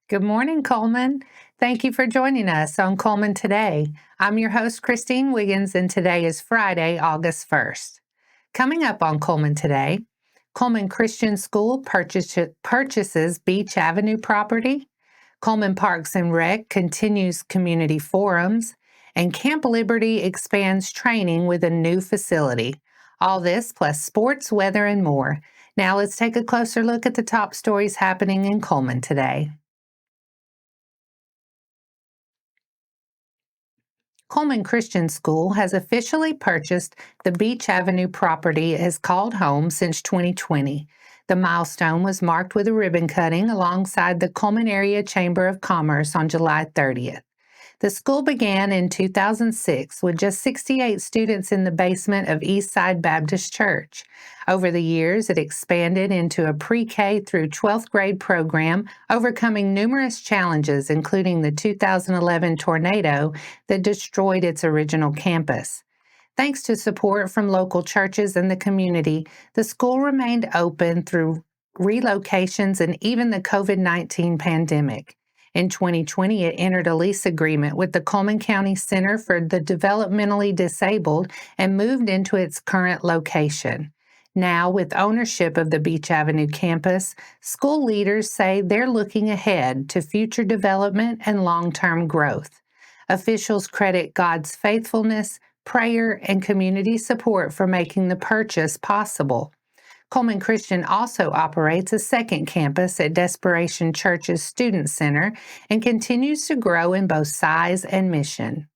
Good morning, Cullman. Thank you for joining us on Cullman Today. I'm your host, Christine Wiggins, and today is Friday, August 1st. Coming up on Cullman Today, Cullman Christian School purchases Beech Avenue property, Cullman Parks and Rec continues community forums, and Camp Liberty expands training with a new facility. All this plus sports, weather, and more. Now let's take a closer look at the top stories happening in Cullman today. Cullman Christian School has officially purchased the Beech Avenue property it has called home since 2020. The milestone was marked with a ribbon cutting alongside the Cullman Area Chamber of Commerce on July 30th. The school began in 2006 with just 68 students in the basement of Eastside Baptist Church. Over the years, it expanded into a pre-K through 12th grade program, overcoming numerous challenges, including the 2011 tornado that destroyed its original campus. Thanks to support from local churches and the community, the school remained open through relocations and even the COVID-19 pandemic. In 2020, it entered a lease agreement with the Cullman County Center for the Developmentally Disabled and moved into its current location. Now, with ownership of the Beech Avenue campus, school leaders say they're looking ahead to future development and long-term growth. Officials credit God's faithfulness, prayer, and community support for making the purchase possible. Cullman Christian also operates a second campus at Desperation Church's Student Center and continues to grow in both size and mission.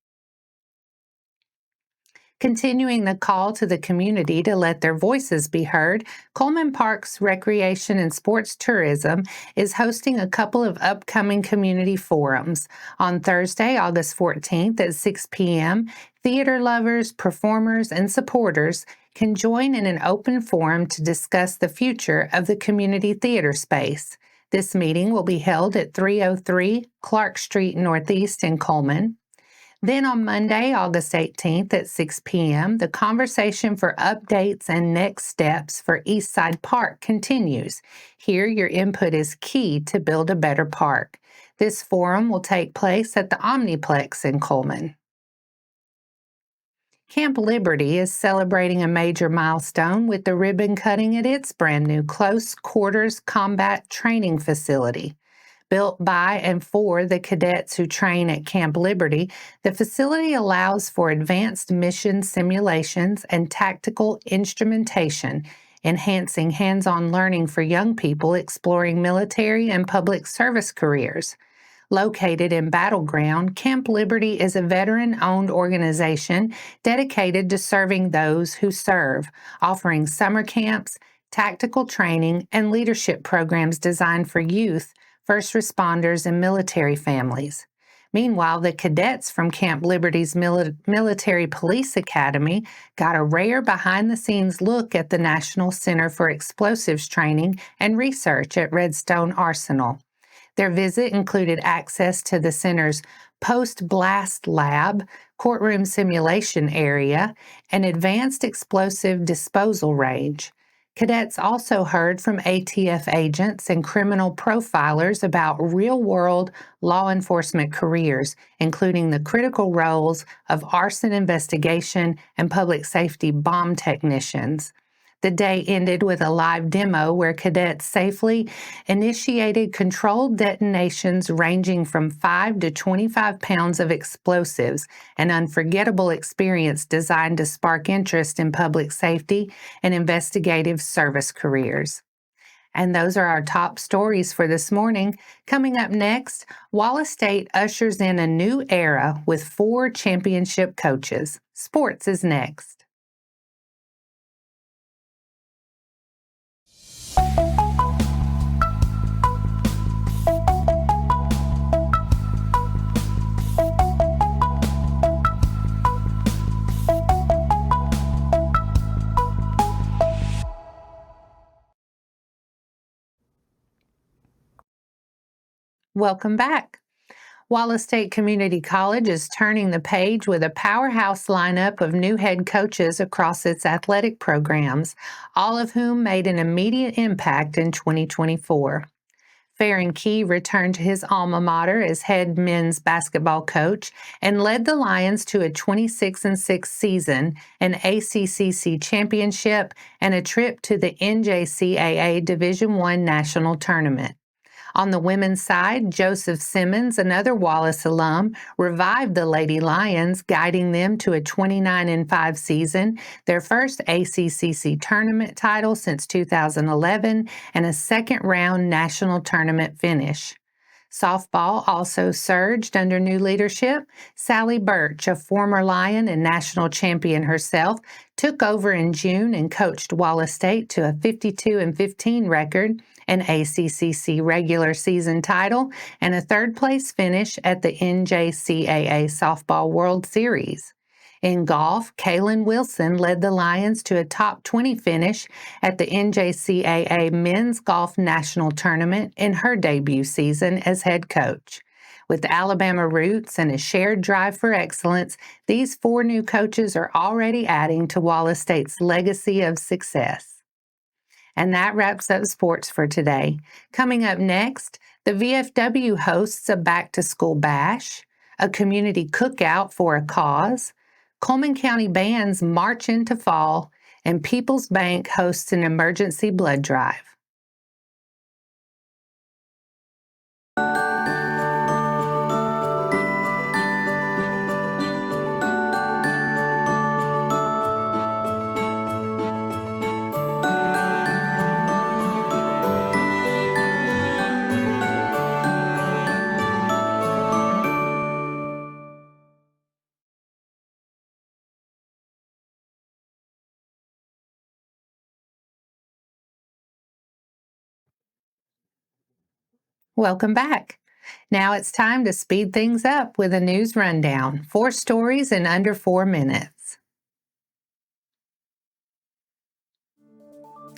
Continuing the call to the community to let their voices be heard, Cullman Parks Recreation and Sports Tourism is hosting a couple of upcoming community forums. On Thursday, August 14th at 6 p.m., theater lovers, performers, and supporters can join in an open forum to discuss the future of the community theater space. This meeting will be held at 303 Clark Street Northeast in Cullman. Then on Monday, August 18th at 6 p.m., the conversation for updates and next steps for Eastside Park continues. Here, your input is key to build a better park. This forum will take place at the Omniplex in Cullman. Camp Liberty is celebrating a major milestone with the ribbon cutting at its brand new close quarters combat training facility. Built by and for the cadets who train at Camp Liberty, the facility allows for advanced mission simulations and tactical instrumentation, enhancing hands-on learning for young people exploring military and public service careers. Located in Battleground, Camp Liberty is a veteran-owned organization dedicated to serving those who serve, offering summer camps, tactical training, and leadership programs designed for youth, first responders, and military families. Meanwhile, the cadets from Camp Liberty's Military Police Academy got a rare behind-the-scenes look at the National Center for Explosives Training and Research at Redstone Arsenal. Their visit included access to the center's post-blast lab, courtroom simulation area, and advanced explosive disposal range. Cadets also heard from ATF agents and criminal profilers about real-world law enforcement careers, including the critical roles of arson investigation and public safety bomb technicians. The day ended with a live demo where cadets safely initiated controlled detonations ranging from 5 to 25 pounds of explosives, an unforgettable experience designed to spark interest in public safety and investigative service careers. And those are our top stories for this morning. Coming up next, Wallace State ushers in a new era with 4 championship coaches. Sports is next. Welcome back. Wallace State Community College is turning the page with a powerhouse lineup of new head coaches across its athletic programs, all of whom made an immediate impact in 2024. Farron Key returned to his alma mater as head men's basketball coach and led the Lions to a 26-6 season, an ACCC championship, and a trip to the NJCAA Division I National Tournament. On the women's side, Joseph Simmons, another Wallace alum, revived the Lady Lions, guiding them to a 29-5 season, their first ACCC tournament title since 2011, and a second-round national tournament finish. Softball also surged under new leadership. Sally Birch, a former Lion and national champion herself, took over in June and coached Wallace State to a 52-15 record, an ACCC regular season title, and a third-place finish at the NJCAA Softball World Series. In golf, Kaylin Wilson led the Lions to a top 20 finish at the NJCAA Men's Golf National Tournament in her debut season as head coach. With Alabama roots and a shared drive for excellence, these four new coaches are already adding to Wallace State's legacy of success. And that wraps up sports for today. Coming up next, the VFW hosts a back-to-school bash, a community cookout for a cause, Cullman County bands march into fall, and People's Bank hosts an emergency blood drive. Welcome back. Now it's time to speed things up with a news rundown. 4 stories in under 4 minutes.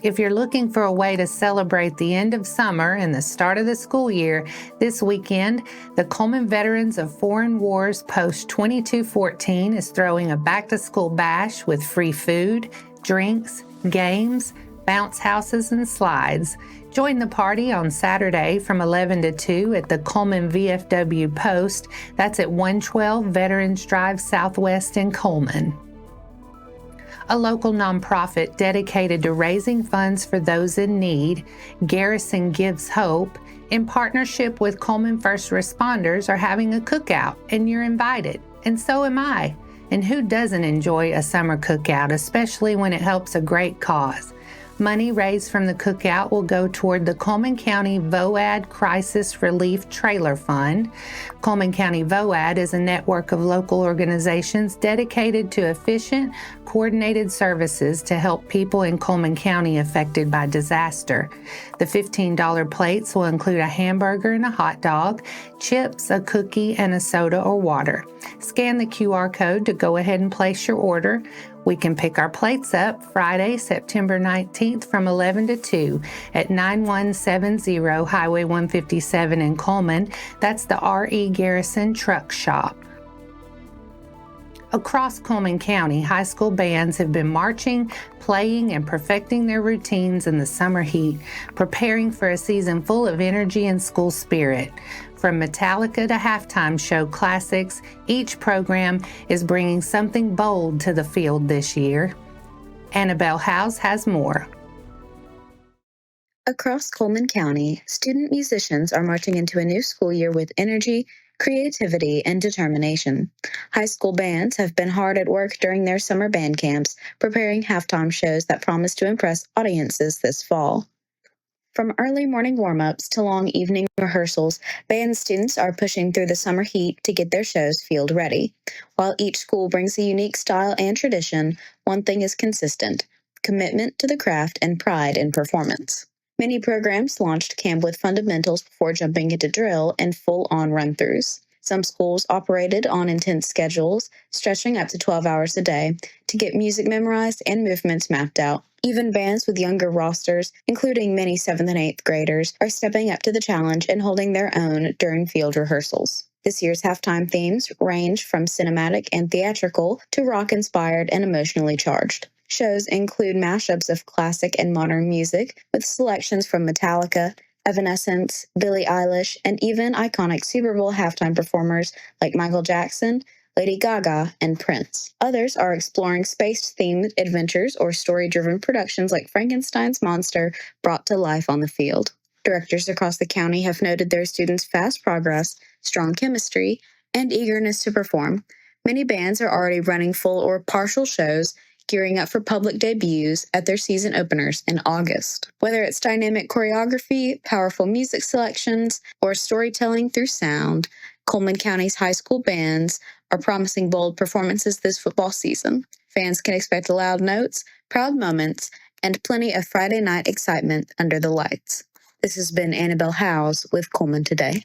If you're looking for a way to celebrate the end of summer and the start of the school year, this weekend, the Cullman Veterans of Foreign Wars Post 2214 is throwing a back-to-school bash with free food, drinks, games, bounce houses, and slides. Join the party on Saturday from 11 to 2 at the Cullman VFW Post. That's at 112 Veterans Drive Southwest in Cullman. A local nonprofit dedicated to raising funds for those in need, Garrison Gives Hope, in partnership with Cullman First Responders, are having a cookout, and you're invited, and so am I. And who doesn't enjoy a summer cookout, especially when it helps a great cause? Money raised from the cookout will go toward the Cullman County VOAD Crisis Relief Trailer Fund. Cullman County VOAD is a network of local organizations dedicated to efficient, coordinated services to help people in Cullman County affected by disaster. The $15 plates will include a hamburger and a hot dog, chips, a cookie, and a soda or water. Scan the QR code to go ahead and place your order. We can pick our plates up Friday, September 19th from 11 to 2 at 9170 Highway 157 in Cullman. That's the R.E. Garrison Truck Shop. Across Cullman County, high school bands have been marching, playing, and perfecting their routines in the summer heat, preparing for a season full of energy and school spirit. From Metallica to halftime show classics, each program is bringing something bold to the field this year. Annabelle House has more. Across Cullman County, student musicians are marching into a new school year with energy, creativity, and determination. High school bands have been hard at work during their summer band camps, preparing halftime shows that promise to impress audiences this fall. From early morning warm-ups to long evening rehearsals, band students are pushing through the summer heat to get their shows field ready. While each school brings a unique style and tradition, one thing is consistent: commitment to the craft and pride in performance. Many programs launched camp with fundamentals before jumping into drill and full-on run-throughs. Some schools operated on intense schedules, stretching up to 12 hours a day, to get music memorized and movements mapped out. Even bands with younger rosters, including many 7th and 8th graders, are stepping up to the challenge and holding their own during field rehearsals. This year's halftime themes range from cinematic and theatrical to rock-inspired and emotionally charged. Shows include mashups of classic and modern music, with selections from Metallica, Evanescence, Billie Eilish, and even iconic Super Bowl halftime performers like Michael Jackson, Lady Gaga, and Prince. Others are exploring space-themed adventures or story-driven productions like Frankenstein's monster brought to life on the field. Directors across the county have noted their students' fast progress, strong chemistry, and eagerness to perform. Many bands are already running full or partial shows, gearing up for public debuts at their season openers in August. Whether it's dynamic choreography, powerful music selections, or storytelling through sound, Cullman County's high school bands are promising bold performances this football season. Fans can expect loud notes, proud moments, and plenty of Friday night excitement under the lights. This has been Annabelle Howes with Cullman Today.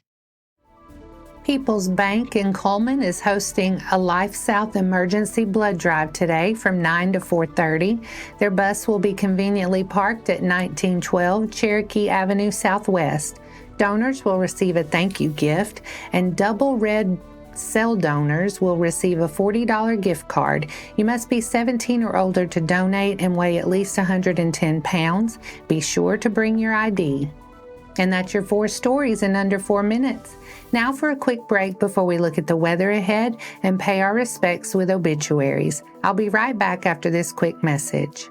People's Bank in Cullman is hosting a LifeSouth emergency blood drive today from 9 to 4:30. Their bus will be conveniently parked at 1912 Cherokee Avenue Southwest. Donors will receive a thank you gift, and double red cell donors will receive a $40 gift card. You must be 17 or older to donate and weigh at least 110 pounds. Be sure to bring your ID. And that's your 4 stories in under 4 minutes. Now for a quick break before we look at the weather ahead and pay our respects with Obituaries. I'll be right back after this quick message.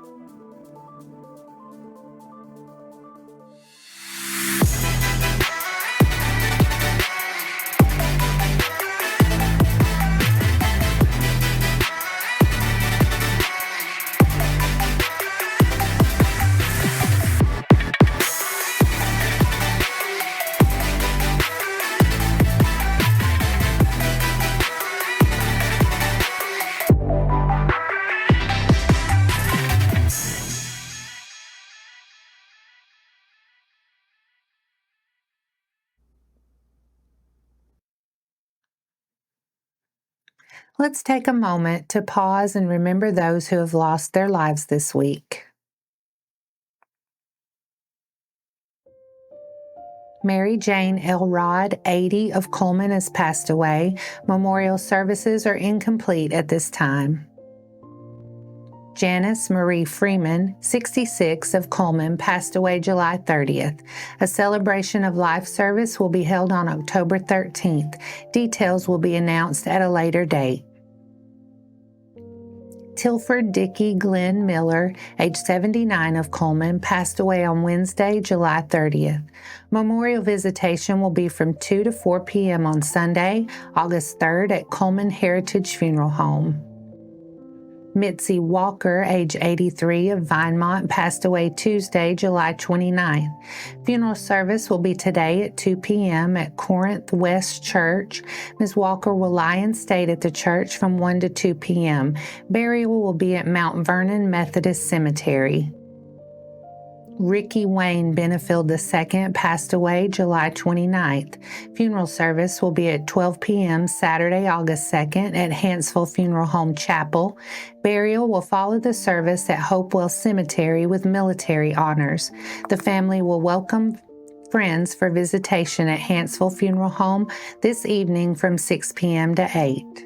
Let's take a moment to pause and remember those who have lost their lives this week. Mary Jane Elrod, 80, of Cullman, has passed away. Memorial services are incomplete at this time. Janice Marie Freeman, 66, of Cullman, passed away July 30th. A celebration of life service will be held on October 13th. Details will be announced at a later date. Tilford Dickey Glenn Miller, age 79, of Cullman, passed away on Wednesday, July 30th. Memorial visitation will be from 2 to 4 p.m. on Sunday, August 3rd at Cullman Heritage Funeral Home. Mitzi Walker, age 83, of Vinemont, passed away Tuesday, July 29th. Funeral service will be today at 2 p.m. at Corinth West Church. Ms. Walker will lie in state at the church from 1 to 2 p.m. Burial will be at Mount Vernon Methodist Cemetery. Ricky Wayne Benefield II passed away July 29th. Funeral service will be at 12 p.m. Saturday, August 2nd at Hanceville Funeral Home Chapel. Burial will follow the service at Hopewell Cemetery with military honors. The family will welcome friends for visitation at Hanceville Funeral Home this evening from 6 p.m. to 8.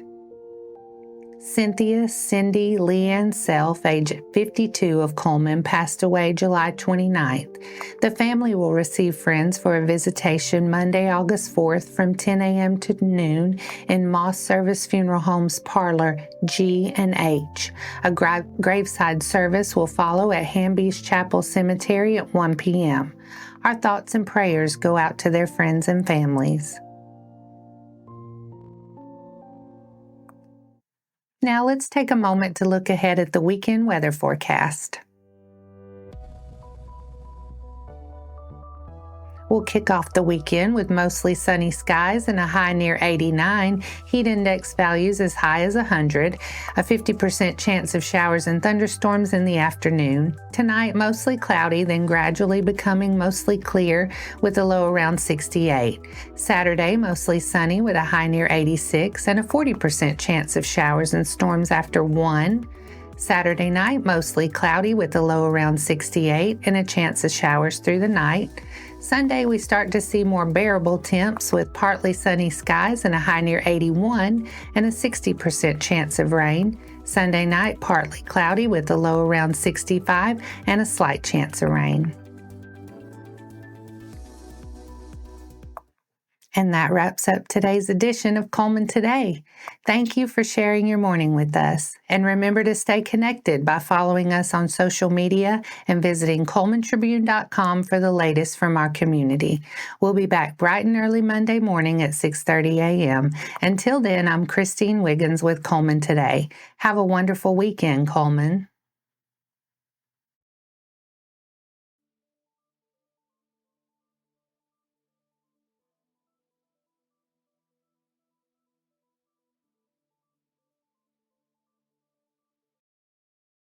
Cynthia Cindy Leanne Self, age 52, of Cullman, passed away July 29th. The family will receive friends for a visitation Monday, August 4th from 10 a.m. to noon in Moss Service Funeral Home's parlor G and H. A graveside service will follow at Hamby's Chapel Cemetery at 1 p.m. Our thoughts and prayers go out to their friends and families. Now let's take a moment to look ahead at the weekend weather forecast. We'll kick off the weekend with mostly sunny skies and a high near 89, heat index values as high as 100, a 50% chance of showers and thunderstorms in the afternoon. Tonight, mostly cloudy, then gradually becoming mostly clear with a low around 68. Saturday, mostly sunny with a high near 86 and a 40% chance of showers and storms after 1. Saturday night, mostly cloudy with a low around 68 and a chance of showers through the night. Sunday, we start to see more bearable temps with partly sunny skies and a high near 81 and a 60% chance of rain. Sunday night, partly cloudy with a low around 65 and a slight chance of rain. And that wraps up today's edition of Cullman Today. Thank you for sharing your morning with us. And remember to stay connected by following us on social media and visiting CullmanTribune.com for the latest from our community. We'll be back bright and early Monday morning at 6:30 a.m. Until then, I'm Christine Wiggins with Cullman Today. Have a wonderful weekend, Cullman.